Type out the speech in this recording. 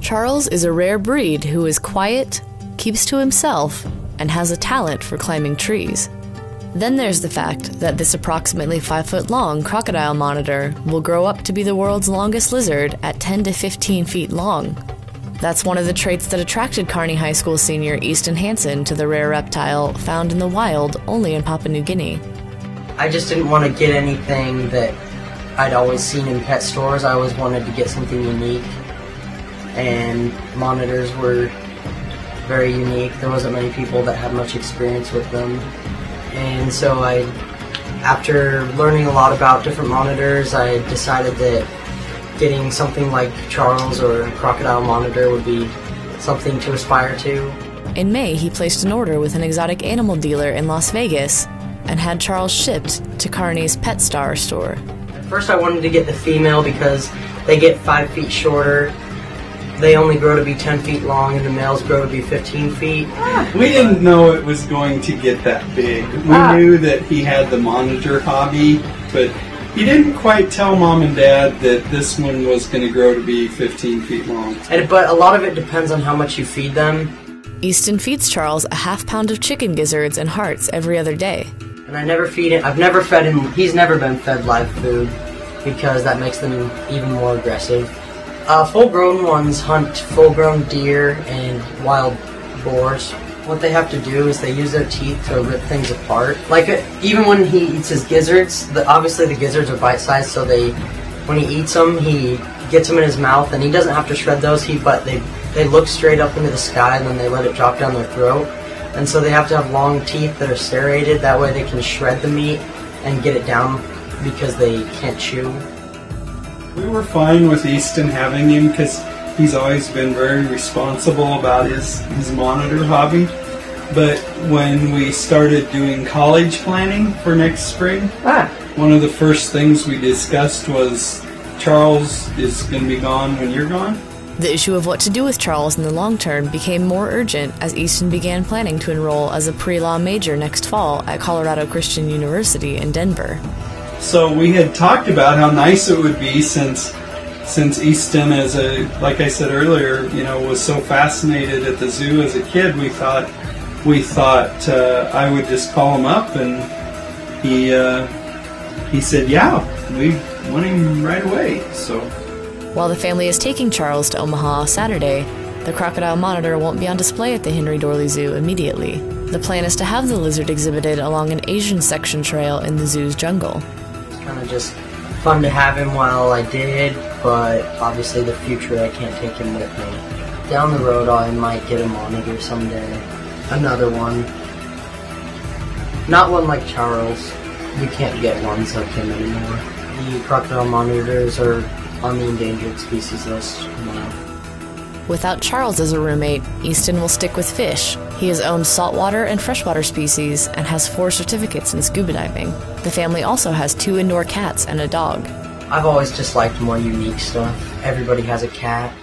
Charles is a rare breed who is quiet, keeps to himself, and has a talent for climbing trees. Then there's the fact that this approximately 5-foot-long crocodile monitor will grow up to be the world's longest lizard at 10 to 15 feet long. That's one of the traits that attracted Kearney High School senior Easton Hansen to the rare reptile found in the wild only in Papua New Guinea. I just didn't want to get anything that I'd always seen in pet stores. I always wanted to get something unique, and monitors were very unique. There wasn't many people that had much experience with them. And so after learning a lot about different monitors, I decided that getting something like Charles or a crocodile monitor would be something to aspire to. In May, he placed an order with an exotic animal dealer in Las Vegas and had Charles shipped to Kearney's Pet Star store. At first I wanted to get the female because they get 5 feet shorter. They only grow to be 10 feet long, and the males grow to be 15 feet. We didn't know it was going to get that big. We knew that he had the monitor hobby, but he didn't quite tell Mom and Dad that this one was going to grow to be 15 feet long. But a lot of it depends on how much you feed them. Easton feeds Charles a half-pound of chicken gizzards and hearts every other day. And I never feed him. I've never fed him. He's never been fed live food because that makes them even more aggressive. Full-grown ones hunt full-grown deer and wild boars. What they have to do is they use their teeth to rip things apart. Even when he eats his gizzards, obviously the gizzards are bite-sized, so when he eats them, he gets them in his mouth, and he doesn't have to shred those. But they look straight up into the sky, and then they let it drop down their throat. And so they have to have long teeth that are serrated. That way they can shred the meat and get it down because they can't chew. We were fine with Easton having him because he's always been very responsible about his monitor hobby. But when we started doing college planning for next spring, one of the first things we discussed was Charles is going to be gone when you're gone. The issue of what to do with Charles in the long term became more urgent as Easton began planning to enroll as a pre-law major next fall at Colorado Christian University in Denver. So we had talked about how nice it would be since Easton, like I said earlier, was so fascinated at the zoo as a kid. We thought I would just call him up, and he said, yeah, we want him right away. So while the family is taking Charles to Omaha Saturday, the crocodile monitor won't be on display at the Henry Dorley Zoo immediately. The plan is to have the lizard exhibited along an Asian section trail in the zoo's jungle. Kind of just fun to have him while I did, but obviously the future I can't take him with me. Down the road I might get a monitor someday. Another one. Not one like Charles. You can't get ones like him anymore. The crocodile monitors are on the endangered species list now. Without Charles as a roommate, Easton will stick with fish. He has owned saltwater and freshwater species and has 4 certificates in scuba diving. The family also has 2 indoor cats and a dog. I've always just liked more unique stuff. Everybody has a cat.